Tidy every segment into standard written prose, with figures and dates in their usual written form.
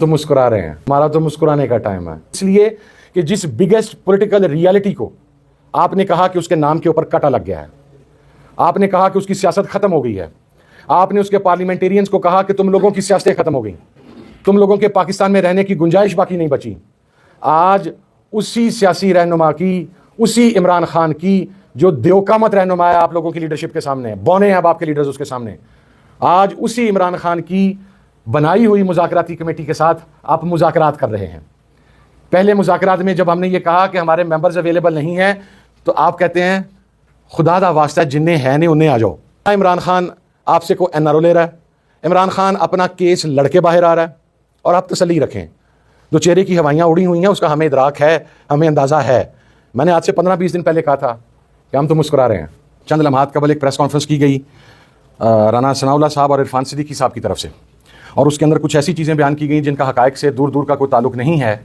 تو مسکرا رہے ہیں, ہمارا تو مسکرانے کا ٹائم ہے, اس لیے کہ جس بگیسٹ پولیٹیکل ریالٹی کو آپ نے کہا کہ اس کے نام کے اوپر کٹا لگ گیا ہے, آپ نے کہا کہ اس کی سیاست ختم ہو گئی ہے, آپ نے اس کے پارلیمنٹیرینز کو کہا کہ تم لوگوں کی سیاستیں ختم ہو گئیں, تم لوگوں کے پاکستان میں رہنے کی گنجائش باقی نہیں بچی. آج اسی سیاسی رہنما کی, اسی عمران خان کی جو دیوقامت رہنما ہے آپ لوگوں کی لیڈرشپ کے سامنے, بونے ہیں اب آپ کے لیڈرز اس کے سامنے, آج اسی عمران خان کی بنائی ہوئی مذاکراتی کمیٹی کے ساتھ آپ مذاکرات کر رہے ہیں. پہلے مذاکرات میں جب ہم نے یہ کہا کہ ہمارے ممبرز اویلیبل نہیں ہیں تو آپ کہتے ہیں خدا دا واسطہ جنہیں ہیں نہیں انہیں آ جاؤ. عمران خان آپ سے کو این آر او لے رہا ہے, عمران خان اپنا کیس لڑکے باہر آ رہا ہے, اور آپ تسلی رکھیں جو چہرے کی ہوائیاں اڑی ہوئی ہیں اس کا ہمیں ادراک ہے, ہمیں اندازہ ہے. میں نے آج سے 15-20 دن پہلے کہا تھا کہ ہم تو مسکرا رہے ہیں. چند لمحات قبل ایک پریس کانفرنس کی گئی رانا ثناء اللہ صاحب اور عرفان صدیقی صاحب کی طرف سے, اور اس کے اندر کچھ ایسی چیزیں بیان کی گئیں جن کا حقائق سے دور دور کا کوئی تعلق نہیں ہے.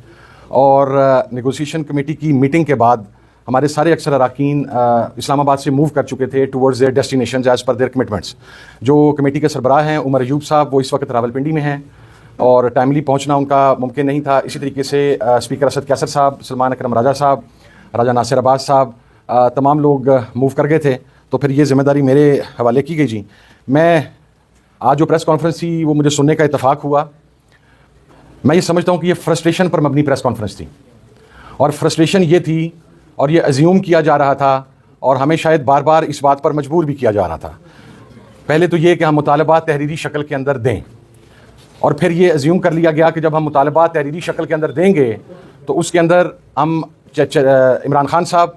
اور نیگوسیشن کمیٹی کی میٹنگ کے بعد ہمارے سارے اکثر اراکین اسلام آباد سے موو کر چکے تھے towards their destinations as per their commitments. جو کمیٹی کے سربراہ ہیں عمر ایوب صاحب, وہ اس وقت راولپنڈی میں ہیں اور ٹائملی پہنچنا ان کا ممکن نہیں تھا. اسی طریقے سے اسپیکر اسد کیسر صاحب, سلمان اکرم راجہ صاحب, راجہ ناصر عباس صاحب, تمام لوگ موو کر گئے تھے. تو پھر یہ ذمہ داری میرے حوالے کی گئی. جی میں آج جو پریس کانفرنس تھی وہ مجھے سننے کا اتفاق ہوا. میں یہ سمجھتا ہوں کہ یہ فرسٹریشن پر مبنی پریس کانفرنس تھی, اور فرسٹریشن یہ تھی اور یہ ازیوم کیا جا رہا تھا اور ہمیں شاید بار بار اس بات پر مجبور بھی کیا جا رہا تھا. پہلے تو یہ کہ ہم مطالبات تحریری شکل کے اندر دیں, اور پھر یہ ازیوم کر لیا گیا کہ جب ہم مطالبات تحریری شکل کے اندر دیں گے تو اس کے اندر ہم عمران خان صاحب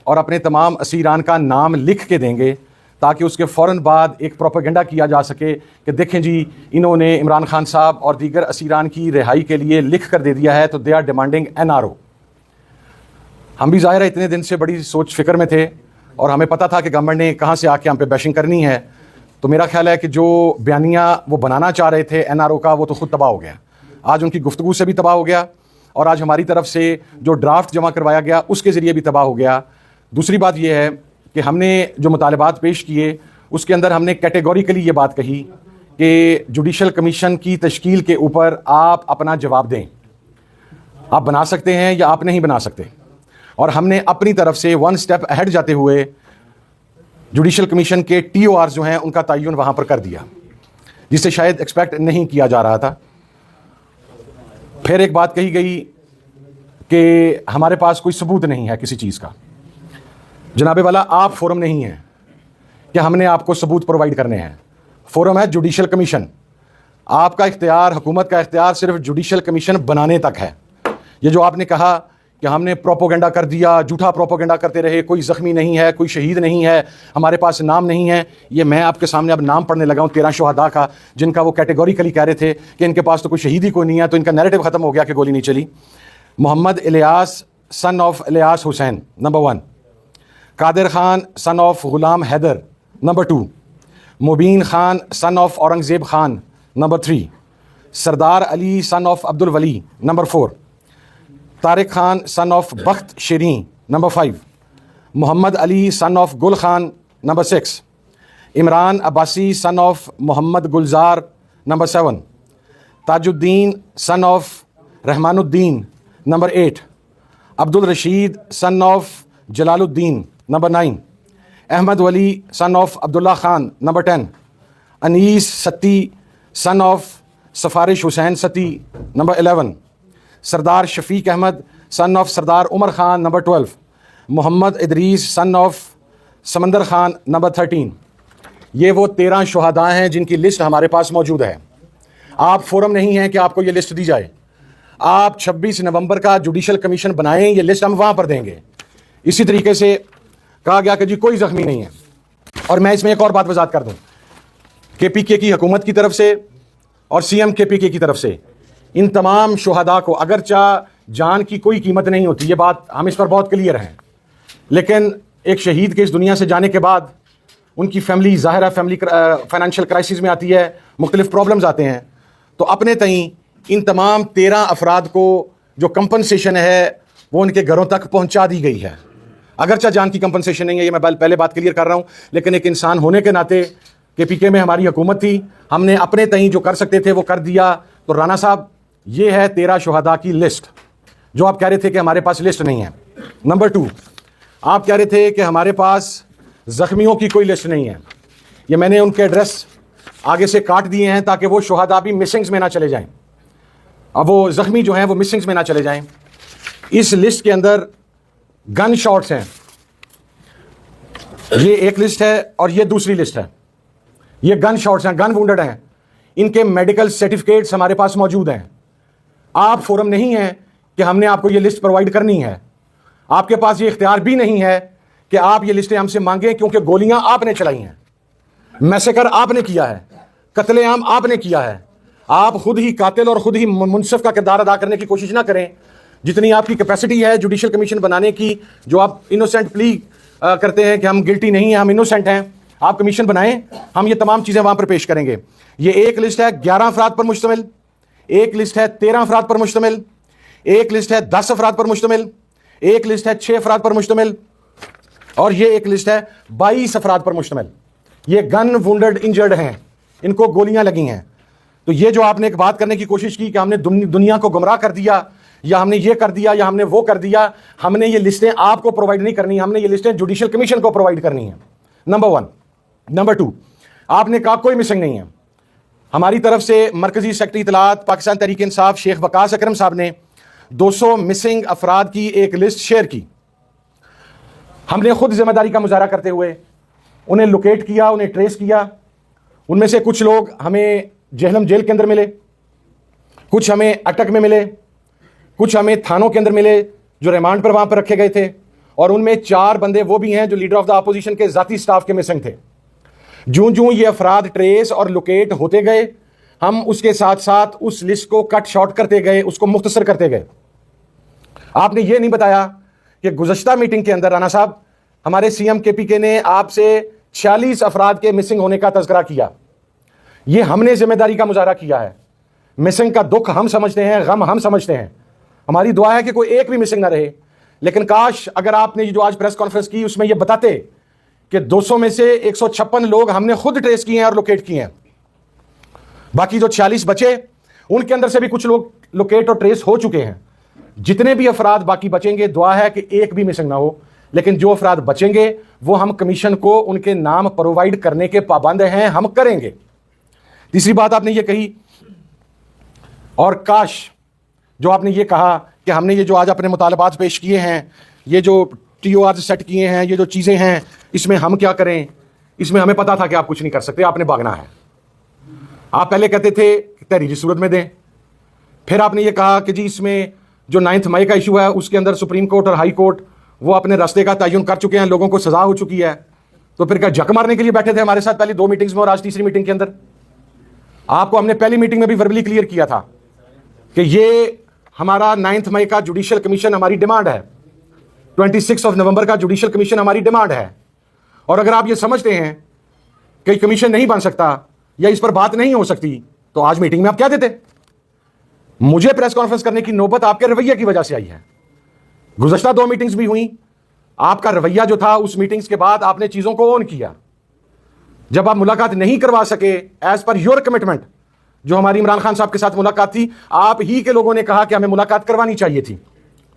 اور اپنے تمام اسیران کا نام لکھ کے دیں گے تاکہ اس کے فوراً بعد ایک پروپیگنڈا کیا جا سکے کہ دیکھیں جی انہوں نے عمران خان صاحب اور دیگر اسیران کی رہائی کے لیے لکھ کر دے دیا ہے تو they are demanding N R O. ہم بھی ظاہر ہے اتنے دن سے بڑی سوچ فکر میں تھے اور ہمیں پتہ تھا کہ گورنمنٹ نے کہاں سے آ کے ہم پہ بیشنگ کرنی ہے. تو میرا خیال ہے کہ جو بیانیہ وہ بنانا چاہ رہے تھے این آر او کا, وہ تو خود تباہ ہو گیا. آج ان کی گفتگو سے بھی تباہ ہو گیا, اور آج ہماری طرف سے جو ڈرافٹ جمع کروایا گیا اس کے ذریعے بھی تباہ ہو گیا. دوسری بات یہ ہے کہ ہم نے جو مطالبات پیش کیے اس کے اندر ہم نے کیٹیگوریکلی یہ بات کہی کہ جوڈیشل کمیشن کی تشکیل کے اوپر آپ اپنا جواب دیں. آپ بنا سکتے ہیں یا آپ نہیں بنا سکتے. اور ہم نے اپنی طرف سے ون سٹیپ اہیڈ جاتے ہوئے جوڈیشل کمیشن کے ٹی او آرز جو ہیں ان کا تعین وہاں پر کر دیا, جسے شاید ایکسپیکٹ نہیں کیا جا رہا تھا. پھر ایک بات کہی گئی کہ ہمارے پاس کوئی ثبوت نہیں ہے کسی چیز کا. جناب والا آپ فورم نہیں ہیں کہ ہم نے آپ کو ثبوت پرووائڈ کرنے ہیں. فورم ہے جوڈیشل کمیشن. آپ کا اختیار, حکومت کا اختیار صرف جوڈیشل کمیشن بنانے تک ہے. یہ جو آپ نے کہا کہ ہم نے پروپوگنڈا کر دیا, جھوٹا پروپوگنڈا کرتے رہے, کوئی زخمی نہیں ہے, کوئی شہید نہیں ہے, ہمارے پاس نام نہیں ہے, یہ میں آپ کے سامنے اب نام پڑھنے لگا ہوں 13 شہداء کا جن کا وہ کیٹیگوریکلی کہہ رہے تھے کہ ان کے پاس تو کوئی شہید ہی کوئی نہیں ہے, تو ان کا نیریٹو ختم ہو گیا کہ گولی نہیں چلی. Muhammad Ilyas son of Ilyas Hussain number 1, Qadir Khan son of Ghulam Haider number 2, Mubeen Khan son of Aurangzeb Khan number 3, Sardar Ali son of Abdul Wali number 4, Tariq Khan son of Bakht Shireen number 5, Muhammad Ali son of Gul Khan number 6, Imran Abbasi son of Muhammad Gulzar number 7, Tajuddin son of Rahman Uddin number 8, Abdul Rashid sun of Jalal Uddin number 9, Ahmad Wali son of Abdullah Khan number 10, Anees Satti son of Sifarish Hussain sati number 11, Sardar Shafiq Ahmad son of Sardar Umar Khan number 12, Muhammad Idrees son of Samandar Khan number 13. یہ وہ 13 شہداء ہیں جن کی list ہمارے پاس موجود ہے. آپ فورم نہیں ہیں کہ آپ کو یہ لسٹ دی جائے. آپ 26 نومبر کا جوڈیشل کمیشن بنائیں, یہ لسٹ ہم وہاں پر دیں گے. اسی طریقے سے کہا گیا کہ جی کوئی زخمی نہیں ہے. اور میں اس میں ایک اور بات وضاحت کر دوں, کے پی کے کی حکومت کی طرف سے اور سی ایم کے پی کے کی طرف سے ان تمام شہداء کو, اگرچہ جان کی کوئی قیمت نہیں ہوتی, یہ بات ہم اس پر بہت کلیئر ہیں, لیکن ایک شہید کے اس دنیا سے جانے کے بعد ان کی فیملی ظاہر ہے فیملی فائنینشیل کرائسس میں آتی ہے, مختلف پرابلمز آتے ہیں. تو اپنے تئیں ان تمام 13 افراد کو جو کمپنسیشن ہے وہ ان کے گھروں تک پہنچا دی گئی ہے. اگرچہ جان کی کمپنسیشن نہیں ہے, یہ میں پہلے بات کلیئر کر رہا ہوں, لیکن ایک انسان ہونے کے ناطے کے پی کے میں ہماری حکومت تھی, ہم نے اپنے تئیں جو کر سکتے تھے وہ کر دیا. تو رانا صاحب یہ ہے 13 شہداء کی لسٹ جو آپ کہہ رہے تھے کہ ہمارے پاس لسٹ نہیں ہے. نمبر 2، آپ کہہ رہے تھے کہ ہمارے پاس زخمیوں کی کوئی لسٹ نہیں ہے. یہ میں نے ان کے ایڈریس آگے سے کاٹ دیے ہیں تاکہ وہ شہداء بھی مسنگز میں نہ چلے جائیں. اب وہ زخمی جو ہیں وہ مسنگز میں نہ چلے جائیں. اس لسٹ کے اندر گن شاٹس ہیں. یہ ایک لسٹ ہے اور یہ دوسری لسٹ ہے. یہ گن شاٹس ہیں، گن وونڈڈ ہیں. ان کے میڈیکل سرٹیفکیٹس ہمارے پاس موجود ہیں. آپ فورم نہیں ہیں کہ ہم نے آپ کو یہ لسٹ پرووائڈ کرنی ہے. آپ کے پاس یہ اختیار بھی نہیں ہے کہ آپ یہ لسٹیں ہم سے مانگیں، کیونکہ گولیاں آپ نے چلائی ہیں، میسیکر آپ نے کیا ہے، قتل عام آپ نے کیا ہے. آپ خود ہی قاتل اور خود ہی منصف کا کردار ادا کرنے کی کوشش نہ کریں. جتنی آپ کی کیپیسٹی ہے جوڈیشل کمیشن بنانے کی، جو آپ انوسینٹ پلی کرتے ہیں کہ ہم گلٹی نہیں ہیں، ہم انوسینٹ ہیں، آپ کمیشن بنائیں، ہم یہ تمام چیزیں وہاں پر پیش کریں گے. یہ ایک لسٹ ہے 11 افراد پر مشتمل، ایک لسٹ ہے 13 افراد پر مشتمل، ایک لسٹ ہے 10 افراد پر مشتمل، ایک لسٹ ہے 6 افراد پر مشتمل، اور یہ ایک لسٹ ہے 22 افراد پر مشتمل. یہ گن وونڈڈ انجرڈ ہیں، ان کو گولیاں لگی ہیں. تو یہ جو آپ نے ایک بات کرنے کی کوشش کی کہ ہم نے دنیا کو گمراہ کر دیا، یا ہم نے یہ کر دیا، یا ہم نے وہ کر دیا، ہم نے یہ لسٹیں آپ کو پرووائڈ نہیں کرنی، ہم نے یہ لسٹیں جوڈیشل کمیشن کو پرووائڈ کرنی ہیں. نمبر 1. نمبر 2، آپ نے کہا کوئی مسنگ نہیں ہے. ہماری طرف سے مرکزی سیکرٹری اطلاعات پاکستان تحریک انصاف شیخ وقاص اکرم صاحب نے 200 مسنگ افراد کی ایک لسٹ شیئر کی. ہم نے خود ذمہ داری کا مظاہرہ کرتے ہوئے انہیں لوکیٹ کیا، انہیں ٹریس کیا. ان میں سے کچھ لوگ ہمیں جہلم جیل کے اندر ملے، کچھ ہمیں اٹک میں ملے، کچھ ہمیں تھانوں کے اندر ملے جو ریمانڈ پر وہاں پر رکھے گئے تھے، اور ان میں 4 بندے وہ بھی ہیں جو لیڈر آف دا اپوزیشن کے ذاتی سٹاف کے مسنگ تھے. جوں یہ افراد ٹریس اور لوکیٹ ہوتے گئے، ہم اس کے ساتھ ساتھ اس لسٹ کو کٹ شارٹ کرتے گئے، اس کو مختصر کرتے گئے. آپ نے یہ نہیں بتایا کہ گزشتہ میٹنگ کے اندر رانا صاحب ہمارے سی ایم کے پی کے نے آپ سے 46 افراد کے مسنگ ہونے کا تذکرہ کیا. یہ ہم نے ذمہ داری کا مظاہرہ کیا ہے. مسنگ کا دکھ ہم سمجھتے ہیں، غم ہم سمجھتے ہیں. ہماری دعا ہے کہ کوئی ایک بھی مسنگ نہ رہے. لیکن کاش اگر آپ نے جو آج پریس کانفرنس کی اس میں یہ بتاتے کہ 200 میں سے 156 لوگ ہم نے خود ٹریس کیے ہیں اور لوکیٹ کیے ہیں. باقی جو 46 بچے ان کے اندر سے بھی کچھ لوگ لوکیٹ اور ٹریس ہو چکے ہیں. جتنے بھی افراد باقی بچیں گے، دعا ہے کہ ایک بھی مسنگ نہ ہو. لیکن جو افراد بچیں گے وہ ہم کمیشن کو ان کے نام پرووائڈ کرنے کے پابند ہیں، ہم کریں گے. تیسری بات آپ نے یہ کہی، اور کاش جو آپ نے یہ کہا کہ ہم نے یہ جو آج اپنے مطالبات پیش کیے ہیں، یہ جو ٹی او آر سیٹ کیے ہیں، یہ جو چیزیں ہیں، اس میں ہم کیا کریں. اس میں ہمیں پتا تھا کہ آپ کچھ نہیں کر سکتے، آپ نے بھاگنا ہے. آپ پہلے کہتے تھے کہ تحریری صورت میں دیں، پھر آپ نے یہ کہا کہ جی اس میں جو 9 مئی کا ایشو ہے اس کے اندر سپریم کورٹ اور ہائی کورٹ وہ اپنے راستے کا تعین کر چکے ہیں، لوگوں کو سزا ہو چکی ہے. تو پھر کیا جھک مارنے کے لیے بیٹھے تھے ہمارے ساتھ پہلی 2 میٹنگز میں اور آج تیسری میٹنگ کے اندر؟ آپ کو ہم نے پہلی میٹنگ میں بھی وربلی کلیئر کیا تھا کہ یہ ہمارا 9 مئی کا جوڈیشل کمیشن ہماری ڈیمانڈ ہے، 26 نومبر کا جوڈیشل کمیشن ہماری ڈیمانڈ ہے. اور اگر آپ یہ سمجھتے ہیں کہ کمیشن نہیں بن سکتا یا اس پر بات نہیں ہو سکتی تو آج میٹنگ میں آپ کیا دیتے. مجھے پریس کانفرنس کرنے کی نوبت آپ کے رویے کی وجہ سے آئی ہے. گزشتہ 2 میٹنگز بھی ہوئیں، آپ کا رویہ جو تھا اس میٹنگز کے بعد آپ نے چیزوں کو اون کیا. جب آپ ملاقات نہیں کروا سکے ایز پر یور کمٹمنٹ، جو ہماری عمران خان صاحب کے ساتھ ملاقات تھی، آپ ہی کے لوگوں نے کہا کہ ہمیں ملاقات کروانی چاہیے تھی،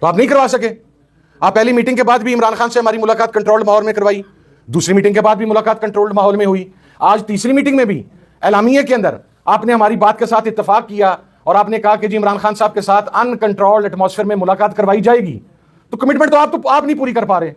تو آپ نہیں کروا سکے. آپ پہلی میٹنگ کے بعد بھی عمران خان سے ہماری ملاقات کنٹرولڈ ماحول میں کروائی، دوسری میٹنگ کے بعد بھی ملاقات کنٹرولڈ ماحول میں ہوئی، آج تیسری میٹنگ میں بھی اعلامیے کے اندر آپ نے ہماری بات کے ساتھ اتفاق کیا اور آپ نے کہا کہ جی عمران خان صاحب کے ساتھ ان کنٹرولڈ ایٹماسفیئر میں ملاقات کروائی جائے گی. تو کمٹمنٹ تو آپ نہیں پوری کر پا رہے.